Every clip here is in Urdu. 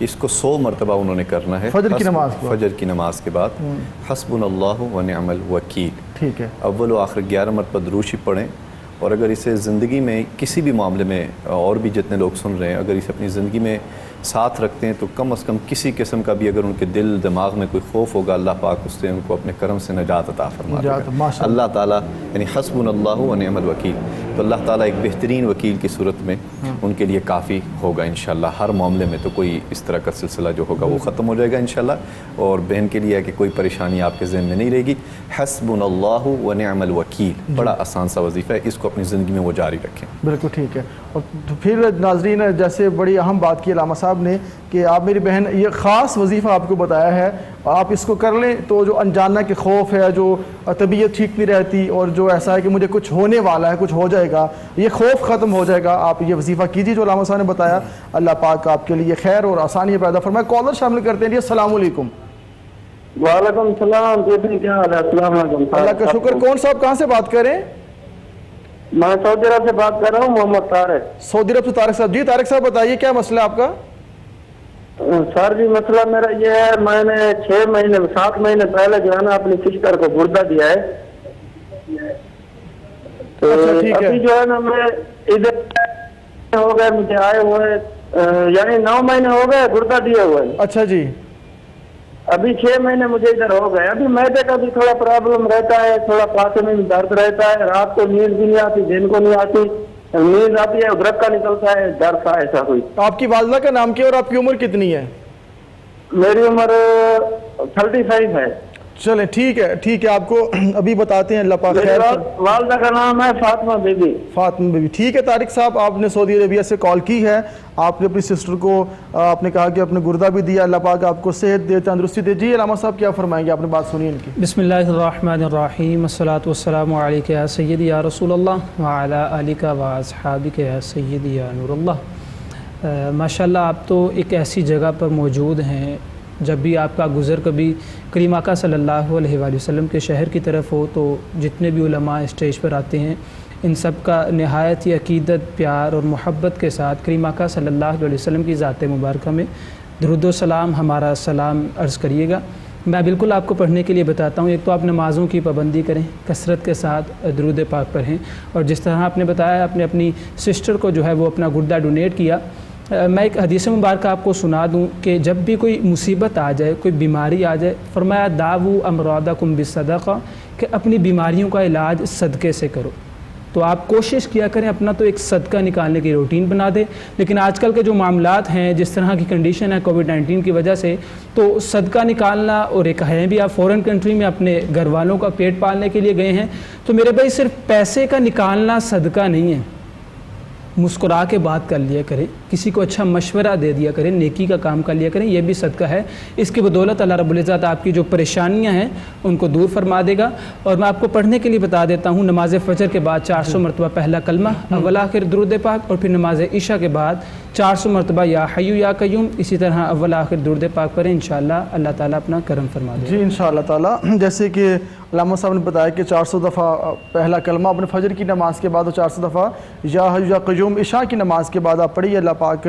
اس کو 100 مرتبہ انہوں نے کرنا ہے فجر کی نماز کے بعد. فجر کی نماز کے بعد حسبنا اللہ و نعم الوکیل. ٹھیک ہے. اول و آخر 11 مرتبہ درود شریف پڑھیں. اور اگر اسے زندگی میں کسی بھی معاملے میں، اور بھی جتنے لوگ سن رہے ہیں، اگر اسے اپنی زندگی میں ساتھ رکھتے ہیں تو کم از کم کسی قسم کا بھی اگر ان کے دل دماغ میں کوئی خوف ہوگا، اللہ پاک اس سے ان کو اپنے کرم سے نجات عطا فرما دے گا. اللہ تعالیٰ یعنی حسبنا اللہ و نعم الوکیل، تو اللہ تعالیٰ ایک بہترین وکیل کی صورت میں ان کے لیے کافی ہوگا انشاءاللہ. ہر معاملے میں تو کوئی اس طرح کا سلسلہ جو ہوگا وہ ختم ہو جائے گا انشاءاللہ. اور بہن کے لیے ہے کہ کوئی پریشانی آپ کے ذہن میں نہیں رہے گی. حسبنا اللہ و نعم الوکیل بڑا آسان سا وظیفہ ہے، اس کو اپنی زندگی میں وہ جاری رکھیں. بالکل ٹھیک ہے. اور پھر ناظرین، جیسے بڑی اہم بات کی علامہ صاحب نے کہ آپ میری بہن یہ خاص وظیفہ آپ کو بتایا ہے، آپ اس کو کر لیں تو جو انجانہ کے خوف ہے، جو طبیعت ٹھیک نہیں رہتی اور جو ایسا ہے کہ مجھے کچھ ہونے والا ہے، کچھ ہو جائے گا، یہ خوف ختم ہو جائے گا. آپ یہ وظیفہ کیجیے جو علامہ صاحب نے بتایا. اللہ پاک آپ کے لیے خیر اور آسانی پیدا فرمائے. کالر شامل کرتے ہیں. السلام علیکم. وعلیکم السلام. کیا حال ہے؟ السلام علیکم. اللہ کا شکر. کون صاحب کہاں سے بات کریں؟ میں سعودی عرب سے بات کر رہا ہوں، محمد طارق. سعودی عرب سے طارق صاحب. جی طارق صاحب بتائیے کیا مسئلہ آپ کا؟ سر جی مسئلہ میرا یہ ہے، میں نے 7 مہینے پہلے جو ہے نا اپنی سسٹر کو گردہ دیا ہے. تو ابھی جو ہے نا میں ادھر ہو گئے، مجھے آئے ہوئے یعنی 9 مہینے ہو گئے گردہ دیے ہوئے. اچھا جی. ابھی 6 مہینے مجھے ادھر ہو گئے. ابھی میدے کا بھی تھوڑا پرابلم رہتا ہے، تھوڑا پاسے میں بھی درد رہتا ہے، رات کو نیند بھی نہیں آتی، دن کو نہیں آتی. نیند آتی ہے، ادرک نکلتا ہے، درد کا ایسا کوئی. آپ کی والدہ کا نام کیا اور آپ کی عمر کتنی ہے؟ میری عمر 35 ہے. چلیں ٹھیک ہے آپ کو ابھی بتاتے ہیں. اللہ پاک خیر. والدہ کا نام ہے فاطمہ بیوی. فاطمہ بیوی. ٹھیک ہے طارق صاحب، آپ نے سعودی عربیہ سے کال کی ہے. آپ نے اپنی سسٹر کو آپ نے کہا کہ اپنے گردہ بھی دیا. اللہ پاک آپ کو صحت دے، تندرستی دے. جی علامہ صاحب کیا فرمائیں گے؟ آپ نے بات سنی ان کی. بسم اللہ الرحمن الرحیم. الصلاۃ والسلام علیک یا سیدی یا رسول اللہ وعلی آلک و اصحابک یا سیدی یا نور اللہ. ماشاءاللہ آپ تو ایک ایسی جگہ پر موجود ہیں، جب بھی آپ کا گزر کبھی کریم آقا صلی اللہ علیہ وآلہ وسلم کے شہر کی طرف ہو تو جتنے بھی علماء اسٹیج پر آتے ہیں ان سب کا نہایت ہی عقیدت، پیار اور محبت کے ساتھ کریم آقا صلی اللہ علیہ وسلم کی ذات مبارکہ میں درود و سلام، ہمارا سلام عرض کریے گا. میں بالکل آپ کو پڑھنے کے لیے بتاتا ہوں. ایک تو آپ نمازوں کی پابندی کریں، کثرت کے ساتھ درود پاک پڑھیں. اور جس طرح آپ نے بتایا آپ نے اپنی سسٹر کو جو ہے وہ اپنا گردہ ڈونیٹ کیا، میں ایک حدیث مبارکہ آپ کو سنا دوں کہ جب بھی کوئی مصیبت آ جائے، کوئی بیماری آ جائے، فرمایا داؤ امرادکم بالصدقہ، کہ اپنی بیماریوں کا علاج صدقے سے کرو. تو آپ کوشش کیا کریں اپنا تو ایک صدقہ نکالنے کی روٹین بنا دیں. لیکن آج کل کے جو معاملات ہیں، جس طرح کی کنڈیشن ہے کووڈ-19 کی وجہ سے، تو صدقہ نکالنا، اور ایک ہے بھی آپ فورن کنٹری میں اپنے گھر والوں کا پیٹ پالنے کے لیے گئے ہیں، تو میرے بھائی صرف پیسے کا نکالنا صدقہ نہیں ہے. مسکرا کے بات کر لیا کریں، کسی کو اچھا مشورہ دے دیا کریں، نیکی کا کام کر لیا کریں، یہ بھی صدقہ ہے. اس کی بدولت اللہ رب العزت آپ کی جو پریشانیاں ہیں ان کو دور فرما دے گا. اور میں آپ کو پڑھنے کے لیے بتا دیتا ہوں، نماز فجر کے بعد 400 مرتبہ پہلا کلمہ، اول آخر درود پاک، اور پھر نماز عشاء کے بعد 400 مرتبہ یا حیو یا قیوم. اسی طرح اول آخر درود پاک پڑھیں، انشاءاللہ اللہ تعالیٰ اپنا کرم فرما دے گا. جی انشاءاللہ تعالیٰ. جیسے کہ علامہ صاحب نے بتایا کہ 400 دفعہ پہلا کلمہ اپنے فجر کی نماز کے بعد، اور 400 دفعہ یا حیو یا قیوم عشاء کی نماز کے بعد آپ پڑھیے. اللہ پاک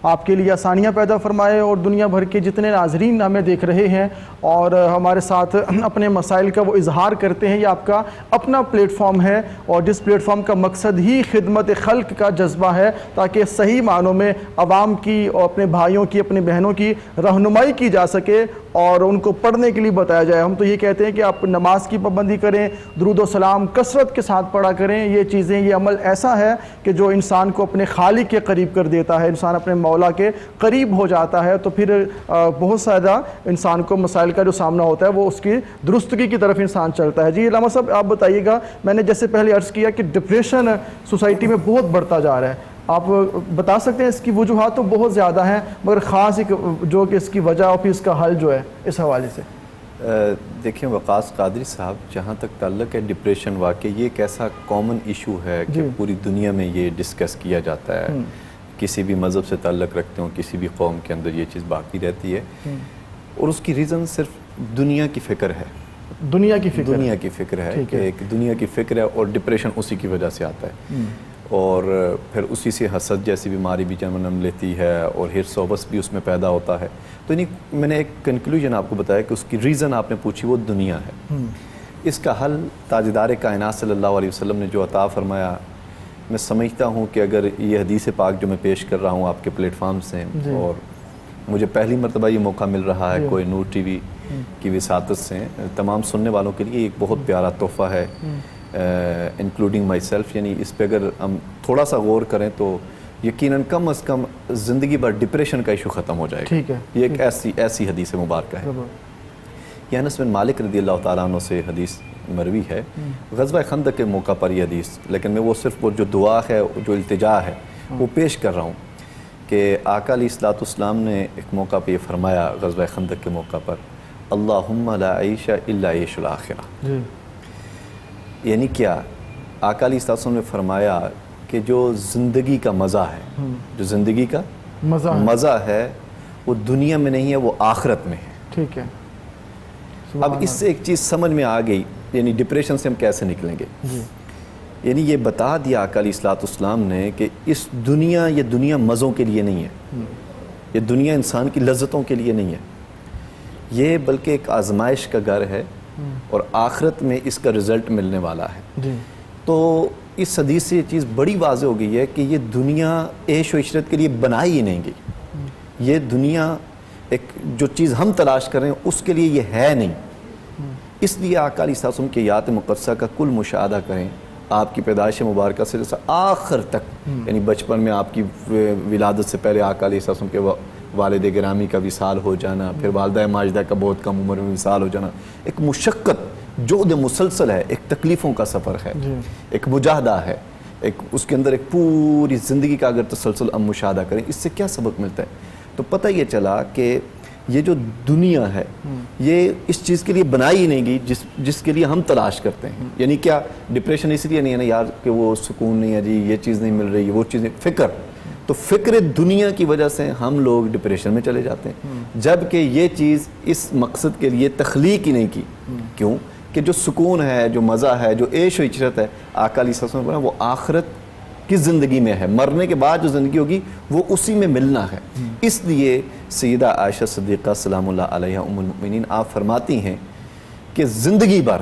آپ کے لیے آسانیاں پیدا فرمائے. اور دنیا بھر کے جتنے ناظرین ہمیں دیکھ رہے ہیں اور ہمارے ساتھ اپنے مسائل کا وہ اظہار کرتے ہیں، یہ آپ کا اپنا پلیٹ فارم ہے، اور جس پلیٹ فارم کا مقصد ہی خدمت خلق کا جذبہ ہے، تاکہ صحیح معنوں میں عوام کی اور اپنے بھائیوں کی، اپنے بہنوں کی رہنمائی کی جا سکے اور ان کو پڑھنے کے لیے بتایا جائے. ہم تو یہ کہتے ہیں کہ آپ نماز کی پابندی کریں، درود و سلام کثرت کے ساتھ پڑھا کریں. یہ چیزیں، یہ عمل ایسا ہے کہ جو انسان کو اپنے خالق کے قریب کر دیتا ہے، انسان اپنے مولا کے قریب ہو جاتا ہے. تو پھر بہت زیادہ انسان کو مسائل کا جو سامنا ہوتا ہے وہ اس کی درستگی کی طرف انسان چلتا ہے. جی علامہ صاحب آپ بتائیے گا، میں نے جیسے پہلے عرض کیا کہ ڈپریشن سوسائٹی میں بہت بڑھتا جا رہا ہے. آپ بتا سکتے ہیں اس کی وجوہات تو بہت زیادہ ہیں، مگر خاص ایک جو کہ اس کی وجہ اور پھر اس کا حل جو ہے اس حوالے سے؟ دیکھیں وقاص قادری صاحب، جہاں تک تعلق ہے ڈپریشن، واقعی یہ ایک ایسا کامن ایشو ہے کہ پوری دنیا میں یہ ڈسکس کیا جاتا ہے. کسی بھی مذہب سے تعلق رکھتے ہوں، کسی بھی قوم کے اندر یہ چیز باقی رہتی ہے. اور اس کی ریزن صرف دنیا کی فکر ہے. دنیا کی فکر ہے کہ ایک دنیا کی فکر ہے، اور ڈپریشن اسی کی وجہ سے آتا ہے. اور پھر اسی سے حسد جیسی بیماری بھی جنم لیتی ہے اور حرص و بس بھی اس میں پیدا ہوتا ہے. تو یعنی میں نے ایک کنکلوژن آپ کو بتایا کہ اس کی ریزن آپ نے پوچھی وہ دنیا ہے. اس کا حل تاجدار کائنات صلی اللہ علیہ وسلم نے جو عطا فرمایا، میں سمجھتا ہوں کہ اگر یہ حدیث پاک جو میں پیش کر رہا ہوں آپ کے پلیٹ فارم سے، اور مجھے پہلی مرتبہ یہ موقع مل رہا ہے کوئی نور ٹی وی کی وساطت سے، تمام سننے والوں کے لیے ایک بہت پیارا تحفہ ہے، انکلوڈنگ مائی سیلف. یعنی اس پہ اگر ہم تھوڑا سا غور کریں تو یقیناً کم از کم زندگی بھر ڈپریشن کا ایشو ختم ہو جائے گا. یہ ایک ایسی حدیث مبارکہ ہے. یہ انس بن مالک رضی اللہ تعالیٰ عنہ سے حدیث مروی ہے، غزوہ خندق کے موقع پر یہ حدیث، لیکن میں وہ صرف وہ جو دعا ہے، جو التجا ہے وہ پیش کر رہا ہوں کہ آقا علیہ الصلوۃ والسلام نے ایک موقع پہ یہ فرمایا غزوہ خندق کے موقع پر، اللہم لا عیش الا عیش الاخرہ. یعنی کیا؟ آقا علیہ الصلوۃ والسلام نے فرمایا کہ جو زندگی کا مزہ ہے، جو زندگی کا مزہ ہے وہ دنیا میں نہیں ہے، وہ آخرت میں ہے. ٹھیک ہے. اب اس سے ایک چیز سمجھ میں آ گئی، یعنی ڈپریشن سے ہم کیسے نکلیں گے. یعنی یہ بتا دیا آقا علیہ الصلوۃ والسلام نے کہ اس دنیا، یہ دنیا مزوں کے لیے نہیں ہے، یہ دنیا انسان کی لذتوں کے لیے نہیں ہے، یہ بلکہ ایک آزمائش کا گھر ہے اور آخرت میں اس کا رزلٹ ملنے والا ہے. تو اس حدیث سے یہ چیز بڑی واضح ہو گئی ہے کہ یہ دنیا عیش و عشرت کے لیے بنائی ہی نہیں گئی. یہ دنیا ایک جو چیز ہم تلاش کر رہے ہیں اس کے لیے یہ ہے نہیں. اس لیے آقا علیہ السلام کی آیات مقدسہ کا کل مشاہدہ کریں، آپ کی پیدائش مبارکہ سے آخر تک، یعنی بچپن میں آپ کی ولادت سے پہلے آقا علیہ السلام کے والد گرامی کا وصال ہو جانا، پھر والدہ ماجدہ کا بہت کم عمر میں وصال ہو جانا، ایک مشقت جہد مسلسل ہے، ایک تکلیفوں کا سفر ہے، ایک مجاہدہ ہے، ایک اس کے اندر ایک پوری زندگی کا اگر تسلسل ہم مشاہدہ کریں، اس سے کیا سبق ملتا ہے؟ تو پتہ یہ چلا کہ یہ جو دنیا ہے یہ اس چیز کے لیے بنائی ہی نہیں گئی جس کے لیے ہم تلاش کرتے ہیں. یعنی کیا ڈپریشن اس لیے نہیں ہے نا یار کہ وہ سکون نہیں ہے، جی یہ چیز نہیں مل رہی، وہ چیز نہیں، فکر. تو فکر دنیا کی وجہ سے ہم لوگ ڈپریشن میں چلے جاتے ہیں، جبکہ یہ چیز اس مقصد کے لیے تخلیق ہی نہیں کی. کیوں؟ کہ جو سکون ہے، جو مزہ ہے، جو عیش و عشرت ہے، آقا علیہ السلام نے وہ آخرت کی زندگی میں ہے، مرنے کے بعد جو زندگی ہوگی وہ اسی میں ملنا ہے. اس لیے سیدہ عائشہ صدیقہ سلام اللہ علیہ ام المؤمنین آپ فرماتی ہیں کہ زندگی بھر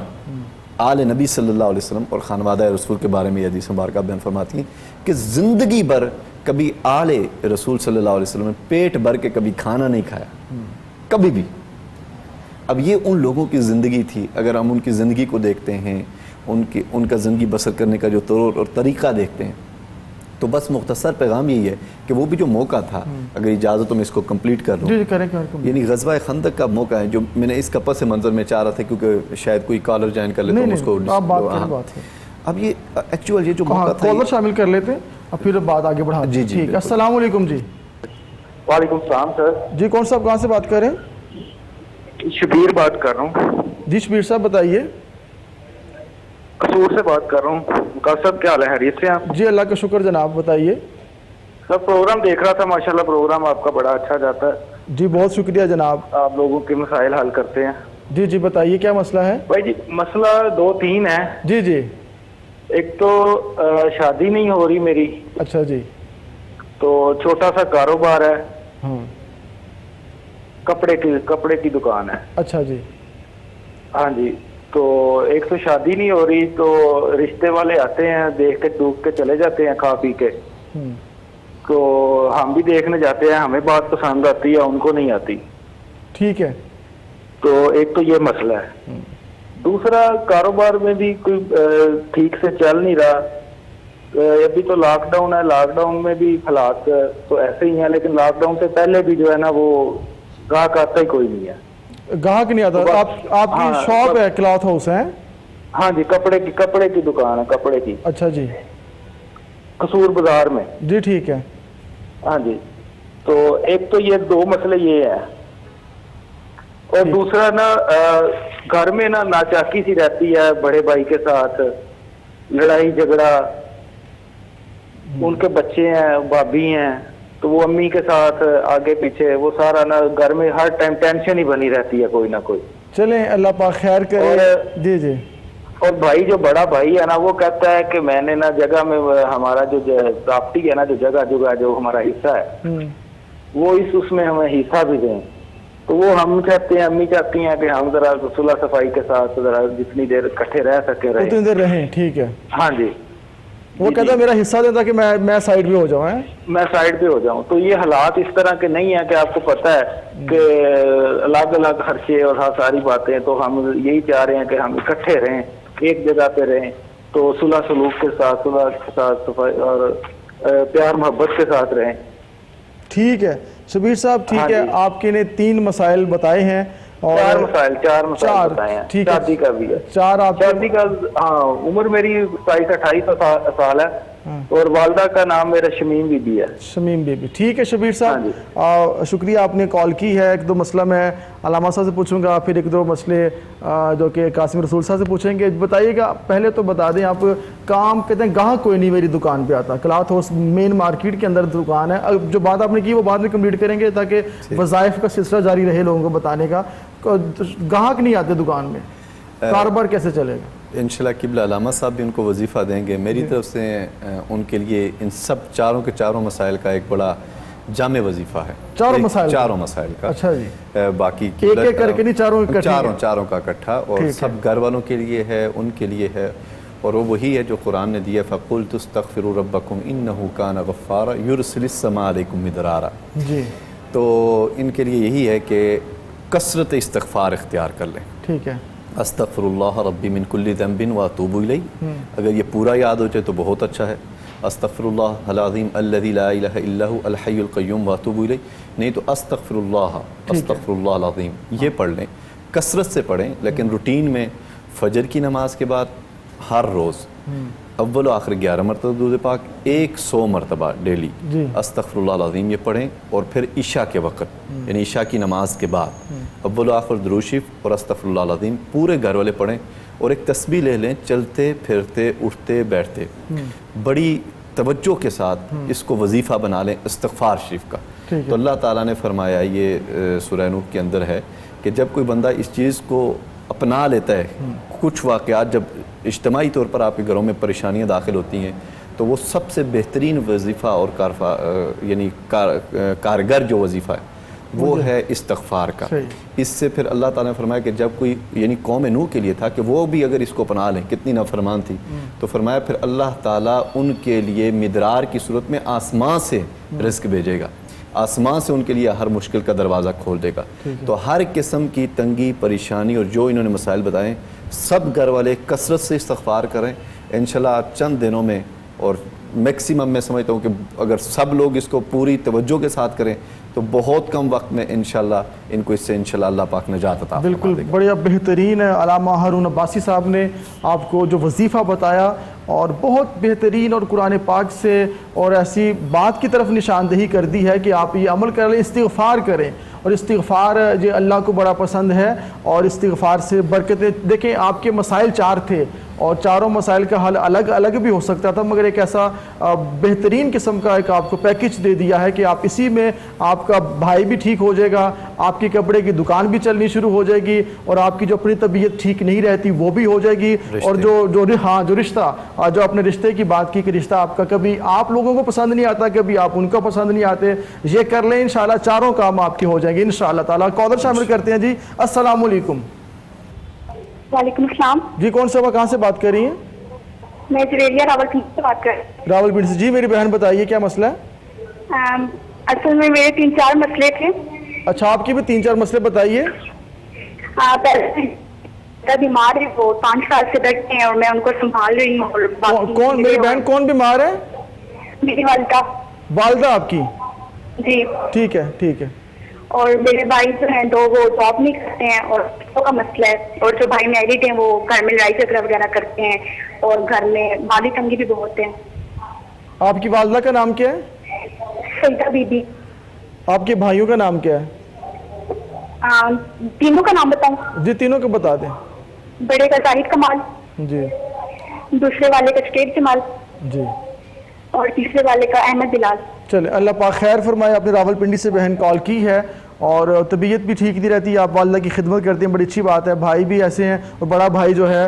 آل نبی صلی اللہ علیہ وسلم اور خانوادہ رسول کے بارے میں یہ حدیث مبارکہ بیان فرماتی ہیں کہ زندگی بھر کبھی آل رسول صلی اللہ علیہ وسلم نے پیٹ بھر کے کبھی کھانا نہیں کھایا، کبھی بھی. اب یہ ان لوگوں کی زندگی تھی. اگر ہم ان کی زندگی کو دیکھتے ہیں، ان کا زندگی بسر کرنے کا جو طور اور طریقہ دیکھتے ہیں، تو بس مختصر پیغام یہی ہے کہ وہ بھی جو موقع تھا، اگر اجازت تو میں اس کو کمپلیٹ کر لوں. یعنی غزوہ خندق کا موقع ہے جو میں نے اس کا پس منظر میں چاہ رہا تھا کیونکہ شاید کوئی کالر جوائن کر لیتا ہوں اس کو. اب یہ ایکچوئل یہ جو موقع تھا کالر شامل کر لیتے ہیں اور پھر بات آگے بڑھا. جی جی ٹھیک. السلام علیکم. جی وعلیکم السلام سر. جی کون صاحب کہاں سے بات کر رہے ہیں؟ شبیر بات کر رہا ہوں. جی شبیر صاحب بتائیے. قصور سے بات کر رہا ہوں. مقاصد صاحب کیا حال ہے، خیریت سے آپ؟ جی اللہ کا شکر جناب، بتائیے. سر پروگرام دیکھ رہا تھا، ماشاءاللہ پروگرام آپ کا بڑا اچھا جاتا ہے. جی بہت شکریہ جناب. آپ لوگوں کے مسائل حل کرتے ہیں. جی جی بتائیے کیا مسئلہ ہے؟ بھائی جی مسئلہ 2-3 ہے. جی جی. ایک تو شادی نہیں ہو رہی میری. اچھا جی. تو چھوٹا سا کاروبار ہے، ہاں کپڑے کی دکان ہے. اچھا جی. ہاں جی. تو ایک تو شادی نہیں ہو رہی، تو رشتے والے آتے ہیں، دیکھ کے ڈوب کے چلے جاتے ہیں کھا پی کے. تو ہم بھی دیکھنے جاتے ہیں، ہمیں بات پسند آتی ہے، ان کو نہیں آتی. ٹھیک ہے. تو ایک تو یہ مسئلہ ہے. دوسرا کاروبار میں بھی کوئی ٹھیک سے چل نہیں رہا. ابھی تو لاک ڈاؤن ہے، لاک ڈاؤن میں بھی حالات تو ایسے ہی ہیں، لیکن لاک ڈاؤن سے پہلے بھی جو ہے نا وہ گاہک آتا ہی کوئی نہیں ہے. گاہک نہیں آتا. آپ کی شاپ ہے، کلاتھ ہاؤس ہے؟ ہاں جی، کپڑے کی دکان ہے، کپڑے کی. اچھا جی. قصور بازار میں. جی ٹھیک ہے. ہاں جی. تو ایک تو یہ 2 مسئلے یہ ہے، اور دوسرا نا گھر میں نا ناچاکی سی رہتی ہے، بڑے بھائی کے ساتھ لڑائی جھگڑا. ان کے بچے ہیں، بھابھی ہیں، تو وہ امی کے ساتھ آگے پیچھے، وہ سارا نا گھر میں ہر ٹائم ٹینشن ہی بنی رہتی ہے کوئی نہ کوئی. چلیں اللہ پاک خیر کرے. جی جی. اور بھائی جو بڑا بھائی ہے نا وہ کہتا ہے کہ میں نے نا جگہ میں ہمارا جو پراپرٹی ہے نا جو جگہ جو ہمارا حصہ ہے وہ اس میں ہمیں حصہ بھی دیں. تو وہ ہم چاہتے ہیں, امی چاہتی ہیں کہ ہم ذرا صلح صفائی کے ساتھ ذرا جتنی دیر اکٹھے رہ سکے اتنی دیر رہیں. ٹھیک ہے. ہاں جی. وہ کہتا ہے میرا حصہ دیں تاکہ میں سائڈ پہ ہو جاؤں. میں سائڈ پہ ہو جاؤں. تو یہ حالات اس طرح کے نہیں ہیں کہ آپ کو پتہ ہے کہ الگ الگ خرچے اور ساری باتیں. تو ہم یہی چاہ رہے ہیں کہ ہم اکٹھے رہیں, ایک جگہ پہ رہیں, تو صلح سلوک کے ساتھ, صلح کے ساتھ صفائی اور پیار محبت کے ساتھ رہیں. ٹھیک ہے شبیر صاحب, ٹھیک ہے. آپ کے نے 3 مسائل بتائے ہیں اور 4 مسائل بتائے ہیں. ٹھیک ہے. شادی کا بھی ہے. 4 آپ شادی کا, ہاں عمر میری 27-28 سال ہے اور والدہ کا نام میرا شمیم بی بی ہے. شمیم بی بی. ٹھیک ہے شبیر صاحب, شکریہ آپ نے کال کی ہے. 1-2 مسئلہ میں علامہ صاحب سے پوچھوں گا, پھر 1-2 مسئلے جو کہ قاسم رسول صاحب سے پوچھیں گے. بتائیے گا, پہلے تو بتا دیں آپ کام کہتے ہیں گاہک کوئی نہیں میری دکان پہ آتا. کلاتھ ہاؤس مین مارکیٹ کے اندر دکان ہے. جو بات آپ نے کی وہ بعد میں کمپلیٹ کریں گے تاکہ وظائف کا سلسلہ جاری رہے لوگوں کو بتانے کا. گاہک نہیں آتے دکان میں, کاروبار کیسے چلے گا؟ انشاءاللہ قبلہ علامہ صاحب بھی ان کو وظیفہ دیں گے. میری طرف سے ان کے لیے ان سب چاروں مسائل کا ایک بڑا جامع وظیفہ ہے. چاروں مسائل کا. اچھا جی. باقی ایک کر کے نہیں, چاروں کا اکٹھا, اور سب گھر والوں کے لیے ہے, ان کے لیے ہے. اور وہ وہی ہے جو قرآن نے دیا, فَقُلْتُ اسْتَغْفِرُوا رَبَّكُمْ إِنَّهُ كَانَ غَفَّارًا يُرْسِلِ السَّمَاءَ عَلَيْكُمْ مِدْرَارًا. جی. تو ان کے لیے یہی ہے کہ کثرت استغفار اختیار کر لیں. ٹھیک ہے. استغفر اللہ ربی من کل ذنب واتوب الیہ. اگر یہ پورا یاد ہو جائے تو بہت اچھا ہے. استغفر اللہ العظیم الذی لا الہ الا هو الحی القیوم واتوب الیہ. نہیں تو استغفر اللہ العظیم یہ پڑھ لیں, کثرت سے پڑھیں. لیکن روٹین میں فجر کی نماز کے بعد ہر روز اول و آخر 11 مرتبہ درود پاک 100 مرتبہ ڈیلی استغفر اللہ العظیم یہ پڑھیں. اور پھر عشاء کے وقت یعنی عشاء کی نماز کے بعد اول و آخر درود شریف اور استغفر اللہ العظیم پورے گھر والے پڑھیں. اور ایک تسبیح لے لیں, چلتے پھرتے اٹھتے بیٹھتے, بڑی توجہ کے ساتھ اس کو وظیفہ بنا لیں استغفار شریف کا. تو اللہ تعالیٰ نے فرمایا, یہ سورہ نوح کے اندر ہے, کہ جب کوئی بندہ اس چیز کو اپنا لیتا ہے, کچھ واقعات جب اجتماعی طور پر آپ کے گھروں میں پریشانیاں داخل ہوتی ہیں تو وہ سب سے بہترین وظیفہ اور یعنی کارگر جو وظیفہ ہے وہ ہے استغفار کا. اس سے پھر اللہ تعالیٰ نے فرمایا کہ جب کوئی یعنی قوم نوح کے لیے تھا کہ وہ بھی اگر اس کو اپنا لیں, کتنی نافرمان تھی, تو فرمایا پھر اللہ تعالیٰ ان کے لیے مدرار کی صورت میں آسمان سے رزق بھیجے گا, آسمان سے ان کے لیے ہر مشکل کا دروازہ کھول دے گا. تو ہر قسم کی تنگی پریشانی اور جو انہوں نے مسائل بتائیں سب گھر والے کثرت سے استغفار کریں. انشاءاللہ چند دنوں میں, اور میکسیمم میں سمجھتا ہوں کہ اگر سب لوگ اس کو پوری توجہ کے ساتھ کریں تو بہت کم وقت میں انشاءاللہ ان کو اس سے انشاءاللہ اللہ پاک نجات عطا فرما دے گا. بالکل بڑی بہترین علامہ ہارون عباسی صاحب نے آپ کو جو وظیفہ بتایا, اور بہت بہترین اور قرآن پاک سے اور ایسی بات کی طرف نشاندہی کر دی ہے کہ آپ یہ عمل کر لیں, استغفار کریں. اور استغفار جو اللہ کو بڑا پسند ہے, اور استغفار سے برکتیں. دیکھیں آپ کے مسائل 4 تھے اور چاروں مسائل کا حل الگ الگ بھی ہو سکتا تھا, مگر ایک ایسا بہترین قسم کا ایک آپ کو پیکج دے دیا ہے کہ آپ اسی میں آپ کا بھائی بھی ٹھیک ہو جائے گا, آپ کی کپڑے کی دکان بھی چلنی شروع ہو جائے گی, اور آپ کی جو اپنی طبیعت ٹھیک نہیں رہتی وہ بھی ہو جائے گی. اور جو رشتہ, جو اپنے رشتے کی بات کی کہ رشتہ آپ کا کبھی آپ لوگوں کو پسند نہیں آتا, کبھی آپ ان کو پسند نہیں آتے, یہ کر لیں انشاءاللہ چاروں کام آپ کے ہو جائیں گے انشاءاللہ تعالیٰ. کالر شامل کرتے ہیں. جی السلام علیکم. وعلیکم السلام. جی کون صاحبہ کہاں سے بات کر رہی ہیں؟ میں جویریہ راولپنڈی سے بات کر رہی ہوں. راولپنڈی سے. جی میری بہن بتائیے کیا مسئلہ ہے؟ اصل میں میرے 3-4 مسئلے تھے. اچھا آپ کی بھی 3-4 مسئلے بتائیے. پہلے بیمار ہے, وہ 5 سال سے بیٹھتے ہیں اور میں ان کو سنبھال رہی ہوں. کون میری بہن کون بیمار ہے؟ میری والدہ. والدہ آپ کی؟ جی ٹھیک ہے ٹھیک ہے. اور میرے بھائی جو ہیں 2 وہ جاب نہیں کرتے ہیں اور بچوں کا مسئلہ ہے, اور جو بھائی میرڈ ہیں وہ گھر میں لڑائی جھگڑا وغیرہ کرتے ہیں اور گھر میں مالی تنگی بھی بہت ہے. آپ کی والدہ کا نام کیا ہے؟ سیدہ بی بی. آپ کے بھائیوں کا نام کیا ہے؟ تینوں کا نام بتاؤں؟ جی تینوں کا بتا دیں. بڑے کا زاہد کمال. جی. دوسرے والے کا شکیب جمال. جی. اور تیسرے والے کا احمد بلال. چلے اللہ پاک خیر فرمائے. آپ نے راولپنڈی سے بہن کال کی ہے اور طبیعت بھی ٹھیک نہیں رہتی, آپ والدہ کی خدمت کرتے ہیں, بڑی اچھی بات ہے. بھائی بھی ایسے ہیں, اور بڑا بھائی جو ہے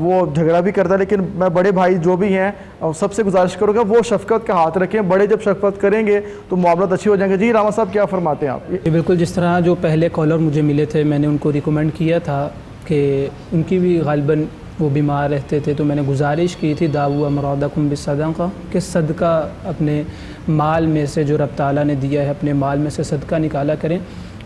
وہ جھگڑا بھی کرتا ہے, لیکن میں بڑے بھائی جو بھی ہیں سب سے گزارش کروں گا وہ شفقت کا ہاتھ رکھیں. بڑے جب شفقت کریں گے تو معاملات اچھی ہو جائیں گے. جی راما صاحب کیا فرماتے ہیں آپ؟ بالکل, جس طرح جو پہلے کالر مجھے ملے تھے میں نے ان کو ریکمینڈ کیا تھا کہ ان کی بھی غالباً وہ بیمار رہتے تھے, تو میں نے گزارش کی تھی داؤ امرادکم بالصدقہ, کہ صدقہ اپنے مال میں سے جو رب تعالیٰ نے دیا ہے اپنے مال میں سے صدقہ نکالا کریں.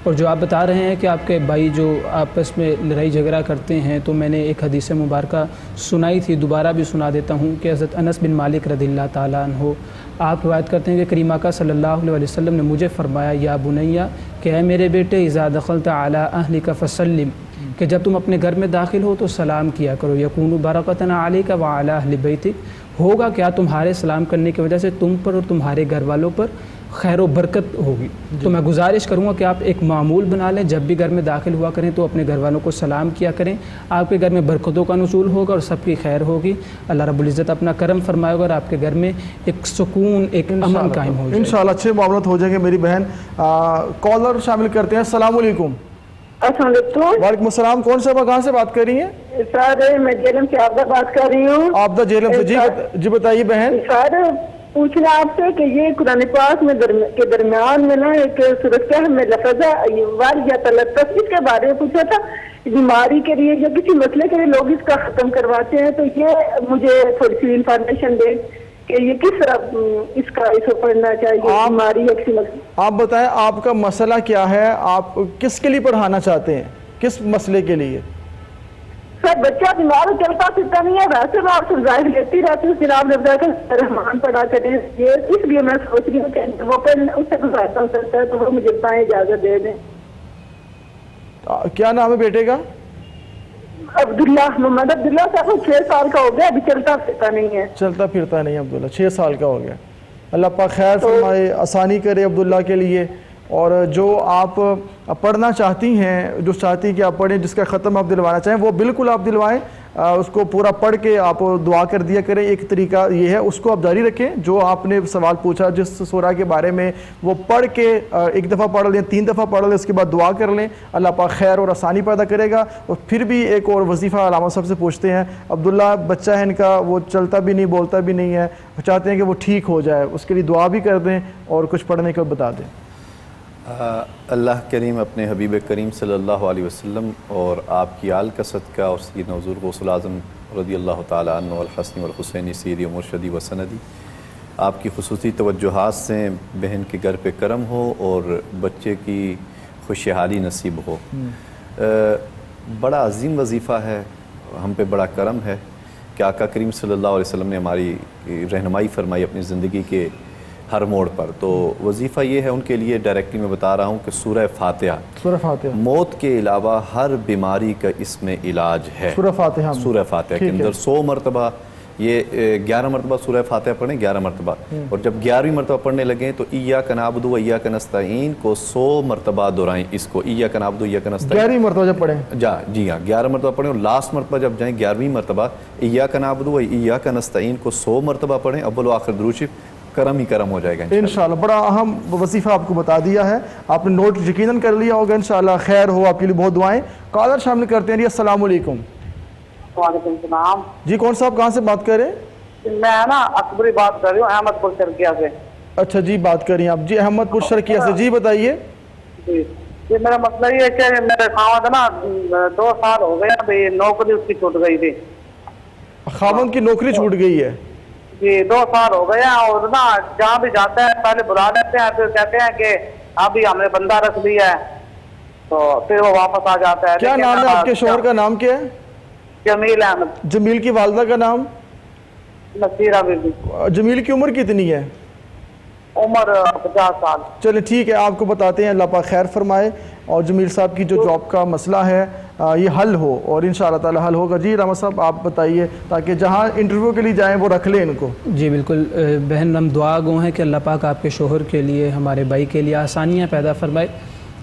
اور جو آپ بتا رہے ہیں کہ آپ کے بھائی جو آپس میں لڑائی جھگڑا کرتے ہیں, تو میں نے ایک حدیث مبارکہ سنائی تھی, دوبارہ بھی سنا دیتا ہوں کہ حضرت انس بن مالک رضی اللہ تعالیٰ عنہ آپ روایت کرتے ہیں کہ کریم آقا صلی اللہ علیہ وسلم نے مجھے فرمایا یا بنیہ کہ اے میرے بیٹے اذا دخلت علی اہلک فسلم, کہ جب تم اپنے گھر میں داخل ہو تو سلام کیا کرو. یکون برکۃ علیک وعلی اہل بیتک, ہوگا کیا تمہارے سلام کرنے کی وجہ سے تم پر اور تمہارے گھر والوں پر خیر و برکت ہوگی. تو میں گزارش کروں گا کہ آپ ایک معمول بنا لیں, جب بھی گھر میں داخل ہوا کریں تو اپنے گھر والوں کو سلام کیا کریں. آپ کے گھر میں برکتوں کا نزول ہوگا اور سب کی خیر ہوگی. اللہ رب العزت اپنا کرم فرمائے گا اور آپ کے گھر میں ایک سکون, ایک امن قائم ہو جائے. انشاءاللہ اچھے معاملات ہو جائیں گے. میری بہن کالر شامل کرتے ہیں. السلام علیکم. السلام علیکم. وعلیکم السلام. کون سے کہاں سے بات کر رہی ہیں؟ سر میں جیلم سے عابدہ بات کر رہی ہوں. عابدہ جیلم سے, جی بتائیے بہن. سر پوچھنا آپ سے کہ یہ قرآن پاک میں کے درمیان میں نا ایک سورۃ کہف میں لفظ ہے والیا تلطف, اس کے بارے میں پوچھا تھا. بیماری کے لیے یا کسی مسئلے کے لیے لوگ اس کا ختم کرواتے ہیں, تو یہ مجھے تھوڑی سی انفارمیشن دیں کہ یہ کس طرح اس کو پڑھنا چاہیے, بیماری یا کسی مسئلے. آپ بتائیں آپ کا مسئلہ کیا ہے, آپ کس کے لیے پڑھانا چاہتے ہیں, کس مسئلے کے لیے؟ سر بچہ بیمار چلتا پھرتا نہیں ہے, ویسے میں آپ سے ظاہر لیتی رہتی ہوں, جناب نے بتایا کہ رحمان پڑھا کریں, یہ اس لیے میں سوچ رہی ہوں کہ وہ اس سے گزارتا ہو سکتا ہے تو وہ مجھے بتائیں, اجازت دے دیں. کیا نام ہے بیٹے کا؟ عبداللہ, محمد عبداللہ صاحب. 6 سال کا ہو گیا, ابھی چلتا پھرتا نہیں ہے. چلتا پھرتا نہیں عبداللہ, 6 سال کا ہو گیا. اللہ پاک خیر فرمائے, آسانی کرے عبداللہ کے لیے. اور جو آپ پڑھنا چاہتی ہیں, جو چاہتی ہیں کہ آپ پڑھیں, جس کا ختم آپ دلوانا چاہیں وہ بالکل آپ دلوائیں. اس کو پورا پڑھ کے آپ دعا کر دیا کریں. ایک طریقہ یہ ہے, اس کو آپ جاری رکھیں. جو آپ نے سوال پوچھا جس سورہ کے بارے میں, وہ پڑھ کے ایک دفعہ پڑھ لیں, 3 دفعہ پڑھ لیں, اس کے بعد دعا کر لیں. اللہ پاک خیر اور آسانی پیدا کرے گا. اور پھر بھی ایک اور وظیفہ علامہ صاحب سے پوچھتے ہیں. عبداللہ بچہ ہے ان کا, وہ چلتا بھی نہیں بولتا بھی نہیں ہے, چاہتے ہیں کہ وہ ٹھیک ہو جائے, اس کے لیے دعا بھی کر دیں اور کچھ پڑھنے کو بتا دیں. اللہ کریم اپنے حبیب کریم صلی اللہ علیہ وسلم اور آپ کی آل کا صدقہ اور سیدنا حضور غوث الاعظم رضی اللہ تعالیٰ عنہ والحسن والحسین سیدی و مرشدی و سندی, آپ کی خصوصی توجہات سے بہن کے گھر پہ کرم ہو اور بچے کی خوشحالی نصیب ہو. بڑا عظیم وظیفہ ہے, ہم پہ بڑا کرم ہے کہ آقا کریم صلی اللہ علیہ وسلم نے ہماری رہنمائی فرمائی اپنی زندگی کے ہر موڑ پر. تو وظیفہ یہ ہے ان کے لیے, ڈائریکٹلی میں بتا رہا ہوں کہ سورہ فاتحہ موت کے علاوہ ہر بیماری کا اس میں علاج ہے. سورہ فاتحہ کے اندر 100 مرتبہ, یہ 11 مرتبہ سورہ فاتحہ پڑھیں, 11 مرتبہ. اور جب 11ویں مرتبہ پڑھنے لگیں تو ایاک نعبد و ایاک نستعین کو 100 مرتبہ دہرائیں. اس کو ایاک نعبد و ایاک نستعین 11ویں مرتبہ جب پڑھیں, جی ہاں 11 مرتبہ پڑھیں. اور لاسٹ مرتبہ جب جائیں 11ویں مرتبہ ایاک نعبد و ایاک نستعین کو 100 مرتبہ پڑھیں. اول و آخر درود شریف, کرم ہی کرم ہو جائے گا انشاءاللہ. بڑا اہم وظیفہ آپ کو بتا دیا ہے, آپ نے نوٹ یقیناً کر لیا ہوگا. انشاءاللہ خیر ہو, آپ کے لیے بہت دعائیں. کالر شامل کرتے ہیں. السلام علیکم. وعلیکم السلام. جی کون صاحب کہاں سے بات کر رہے ہیں؟ میں نا اکبری بات کر رہی ہوں, احمد پور شرکیہ سے. اچھا جی, بات کر رہی ہیں آپ. جی احمد پور شرکیہ سے, جی بتائیے. جی یہ میرا مسئلہ یہ ہے کہ میرے خاوند نا 2 سال ہو گئے, ابھی نوکری اس کی چھوٹ گئی تھی. خاوند کی نوکری چھوٹ گئی ہے؟ جی 2 سال ہو گئے ہیں, اور نا جہاں بھی جاتے ہیں پہلے بلا لیتے ہیں, پھر کہتے ہیں کہ ابھی ہم نے بندہ رکھ لیا ہے, تو پھر وہ واپس آ جاتا ہے. کیا نام ہے آپ کے شوہر کا؟ نام کیا ہے؟ جمیل احمد. جمیل کی والدہ کا نام؟ نصیرہ بی بی. جمیل کی عمر کتنی ہے؟ عمر 50 سال. چلے ٹھیک ہے, آپ کو بتاتے ہیں. اللہ پاک خیر فرمائے, اور جمیل صاحب کی جو جاب کا مسئلہ ہے یہ حل ہو, اور انشاءاللہ تعالی حل ہوگا. جی راما صاحب آپ بتائیے, تاکہ جہاں انٹرویو کے لیے جائیں وہ رکھ لیں ان کو. جی بالکل بہن, ہم دعا گو ہیں کہ اللہ پاک آپ کے شوہر کے لیے, ہمارے بھائی کے لیے آسانیاں پیدا فرمائے.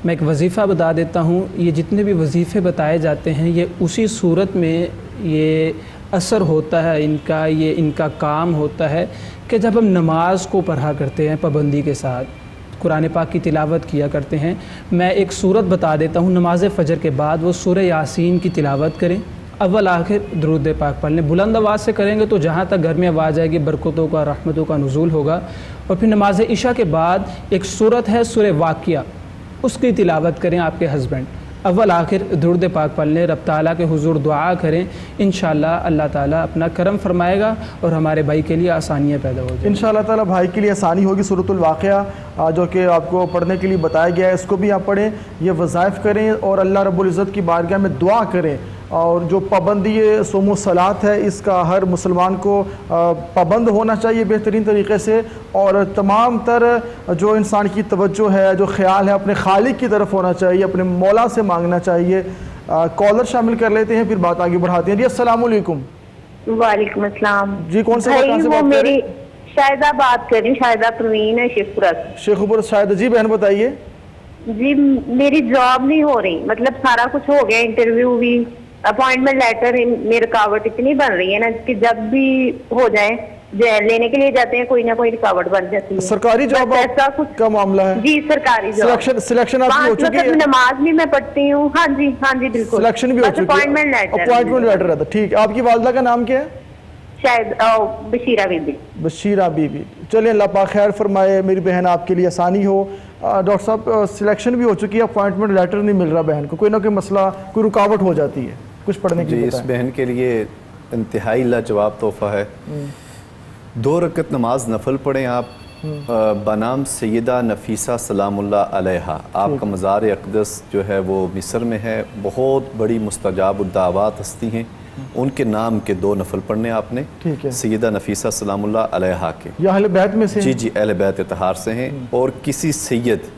میں ایک وظیفہ بتا دیتا ہوں. یہ جتنے بھی وظیفے بتائے جاتے ہیں یہ اسی صورت میں یہ اثر ہوتا ہے ان کا, یہ ان کا کام ہوتا ہے کہ جب ہم نماز کو پڑھا کرتے ہیں پابندی کے ساتھ, قرآن پاک کی تلاوت کیا کرتے ہیں، میں ایک صورت بتا دیتا ہوں، نماز فجر کے بعد وہ سورہ یاسین کی تلاوت کریں، اول آخر درود پاک پڑھ لیں، بلند آواز سے کریں گے تو جہاں تک گھر میں آواز آئے گی برکتوں کا، رحمتوں کا نزول ہوگا۔ اور پھر نماز عشاء کے بعد ایک صورت ہے سورہ واقعہ، اس کی تلاوت کریں آپ کے ہسبینڈ، اول آخر درود پاک پڑھ لیں، رب تعالیٰ کے حضور دعا کریں، انشاءاللہ اللہ تعالیٰ اپنا کرم فرمائے گا اور ہمارے بھائی کے لیے آسانیاں پیدا ہو جائیں گی انشاءاللہ تعالیٰ۔ بھائی کے لیے آسانی ہوگی۔ سورۃ الواقعہ جو کہ آپ کو پڑھنے کے لیے بتایا گیا ہے، اس کو بھی آپ پڑھیں، یہ وظائف کریں اور اللہ رب العزت کی بارگاہ میں دعا کریں۔ اور جو پابندی صوم و صلات ہے، اس کا ہر مسلمان کو پابند ہونا چاہیے بہترین طریقے سے، اور تمام تر جو انسان کی توجہ ہے، جو خیال ہے، اپنے خالق کی طرف ہونا چاہیے، اپنے مولا سے مانگنا چاہیے۔ کالر شامل کر لیتے ہیں، پھر بات آگے بڑھاتے ہیں۔ جی السلام علیکم۔ وعلیکم السلام جی کون سے بھائی، مکان سے وہ بات کر رہے میری ہیں؟ شاہدہ بات کر رہی ہوں، شاہدہ پروین ہے شیخ پورہ سے۔ شیخ پور شاہدہ جی، بہن بتائیے۔ جی میری جاب نہیں ہو رہی، مطلب سارا کچھ ہو گیا، انٹرویو بھی، اپوائنٹمنٹ لیٹر میں رکاوٹ اتنی بن رہی ہے نا کہ جب بھی ہو جائے لینے کے لیے جاتے ہیں کوئی نہ کوئی رکاوٹ بن جاتی ہے۔ سرکاری جاب ایسا کچھ کا معاملہ ہے؟ جی سرکاری جاب۔ سلیکشن آپ کی ہو چکی ہے؟ نماز بھی میں پڑھتی ہوں، ہاں جی بالکل، سلیکشن بھی ہو چکی ہے؟ اپوائنٹمنٹ لیٹر رہتا، ٹھیک ہے۔ آپ کی والدہ کا نام کیا ہے؟ شاید Bashira be be. Bashira be be, چلیں اللہ پاک خیر فرمائے، میری بہن آپ کے لیے آسانی ہو۔ ڈاکٹر صاحب سلیکشن بھی ہو چکی ہے، اپوائنٹمنٹ لیٹر نہیں مل رہا بہن کو، کوئی نہ کوئی مسئلہ، کوئی رکاوٹ ہو جاتی ہے کچھ پڑھنے کے لیے؟ اس بہن کے لیے انتہائی لاجواب تحفہ ہے، 2 رکعت نماز نفل پڑھیں آپ بنام سیدہ نفیسہ سلام اللہ علیہا۔ آپ کا مزار اقدس جو ہے وہ مصر میں ہے، بہت بڑی مستجاب الدعوات ہستی ہیں، ان کے نام کے 2 نفل پڑھنے آپ نے، سیدہ نفیسہ سلام اللہ علیہا کے، یا اہل بیت میں سے؟ جی اہل بیت اطہار سے ہیں، اور کسی سید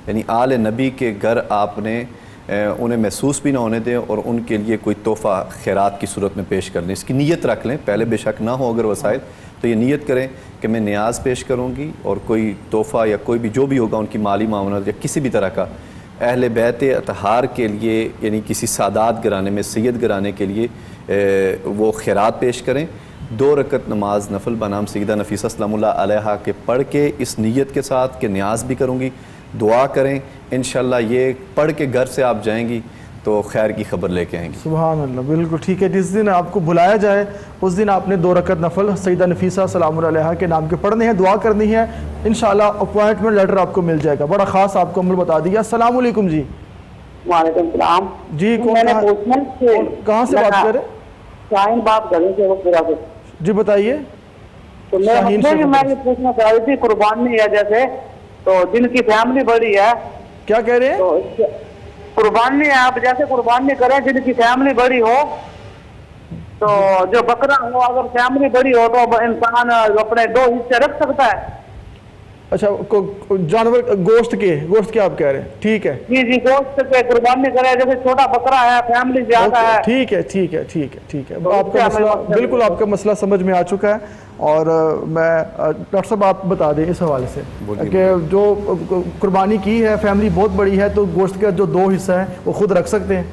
یعنی آل نبی کے گھر آپ نے انہیں محسوس بھی نہ ہونے دیں، اور ان کے لیے کوئی تحفہ خیرات کی صورت میں پیش کر لیں۔ اس کی نیت رکھ لیں پہلے، بے شک نہ ہو اگر وسائل تو یہ نیت کریں کہ میں نیاز پیش کروں گی، اور کوئی تحفہ یا کوئی بھی جو بھی ہوگا ان کی مالی معاونت یا کسی بھی طرح کا اہل بیت اطہار کے لیے، یعنی کسی سادات گھرانے میں، سید گھرانے کے لیے وہ خیرات پیش کریں۔ 2 رکعت نماز نفل بنام سیدہ نفیسہ سلام اللہ علیہا کے پڑھ کے اس نیت کے ساتھ کہ نیاز بھی کروں گی، دعا کریں، انشاءاللہ یہ پڑھ کے گھر سے آپ جائیں گی تو خیر کی خبر لے کے آئیں گی۔ سبحان اللہ، بالکل ٹھیک ہے۔ جس دن آپ کو بلایا جائے اس دن آپ نے 2 رکعت نفل سیدہ نفیسہ سلام اللہ علیہا کے نام کے پڑھنے ہیں، دعا کرنی ہے، انشاءاللہ اپوائنٹمنٹ لیٹر آپ کو مل جائے گا۔ بڑا خاص آپ کو عمل بتا دیا۔ السلام علیکم جی۔ وعلیکم السلام جی کہاں سے بات کر رہے ہیں؟ شاہین بات کر رہے تھے۔ جی بتائیے۔ تو میں یہ پوچھنا چاہ رہی تھی، قربانی ہے جیسے، تو جن کی فیملی بڑی ہے، کیا کہہ رہے ہیں؟ تو قربانی آپ جیسے قربانی کریں جن کی فیملی بڑی ہو، تو جو بکرا ہو اگر فیملی بڑی ہو تو انسان اپنے 2 حصے رکھ سکتا ہے؟ اچھا جانور گوشت کے آپ کہہ رہے ہیں، ٹھیک ہے جی گوشت کے قربانی کرے، جیسے چھوٹا بکرا ہے، فیملی زیادہ ہے۔ ٹھیک ہے آپ کا مسئلہ بالکل، آپ کا مسئلہ سمجھ میں آ چکا ہے، اور میں ڈاکٹر صاحب آپ بتا دیں اس حوالے سے کہ جو قربانی کی ہے فیملی بہت بڑی ہے تو گوشت کا جو 2 حصہ ہیں وہ خود رکھ سکتے ہیں؟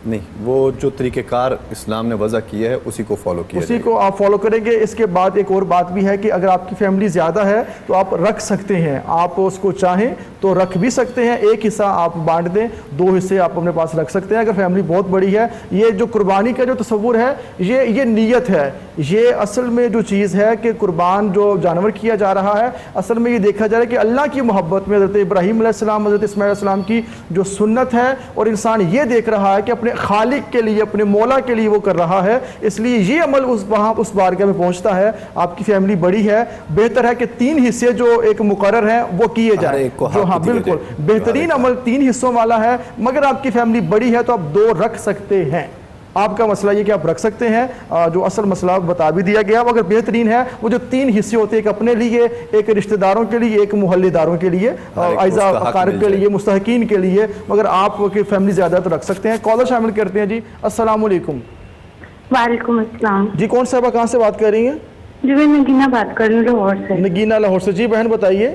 نہیں، وہ جو طریقہ کار اسلام نے وضع کیا ہے اسی کو فالو کیا اسی کو آپ فالو کریں گے۔ اس کے بعد ایک اور بات بھی ہے کہ اگر آپ کی فیملی زیادہ ہے تو آپ رکھ سکتے ہیں، آپ اس کو چاہیں تو رکھ بھی سکتے ہیں، 1 حصہ آپ بانٹ دیں، 2 حصے آپ اپنے پاس رکھ سکتے ہیں اگر فیملی بہت بڑی ہے۔ یہ جو قربانی کا جو تصور ہے یہ نیت ہے، یہ اصل میں جو چیز ہے کہ قربان جو جانور کیا جا رہا ہے، اصل میں یہ دیکھا جا رہا ہے کہ اللہ کی محبت میں حضرت ابراہیم علیہ السلام، حضرت اسماعیل علیہ السلام کی جو سنت ہے، اور انسان یہ دیکھ رہا ہے کہ اپنے خالق کے لیے، اپنے مولا کے لیے وہ کر رہا ہے، اس لیے یہ عمل اس بارگاہ میں پہنچتا ہے۔ آپ کی فیملی بڑی ہے، بہتر ہے کہ 3 حصے جو ایک مقرر ہیں وہ کیے جائیں، جو ہاں بالکل بہترین عمل 3 حصوں والا ہے، مگر آپ کی فیملی بڑی ہے تو آپ 2 رکھ سکتے ہیں۔ آپ کا مسئلہ یہ کہ آپ رکھ سکتے ہیں، جو اصل مسئلہ بتا بھی دیا گیا، اگر بہترین ہے وہ جو 3 حصے ہوتے ہیں، ایک اپنے لیے، ایک رشتہ داروں کے لیے، ایک محلے داروں کے لیے، اعزا اقارب کے لیے، مستحقین کے لیے، مگر آپ کی فیملی زیادہ تو رکھ سکتے ہیں۔ کالر شامل کرتے ہیں۔ جی السلام علیکم۔ وعلیکم السلام۔ جی کون صاحبہ کہاں سے بات کر رہی ہیں؟ جی میں نگینہ بات کر رہی ہوں، لاہور سے۔ نگینہ لاہور سے، جی بہن بتائیے۔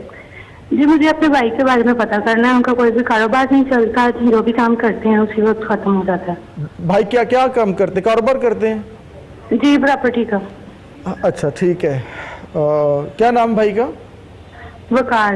جی مجھے اپنے بھائی کے بارے میں پتہ کرنا ہے، ان کا کوئی بھی کاروبار نہیں چلتا، جو بھی کام کرتے ہیں اسی وقت ختم ہو جاتا ہے۔ بھائی کیا کام کرتے ہیں؟ کاروبار کرتے ہیں؟ جی پراپرٹی کا۔ اچھا ٹھیک ہے، کیا نام بھائی کا؟ وقار۔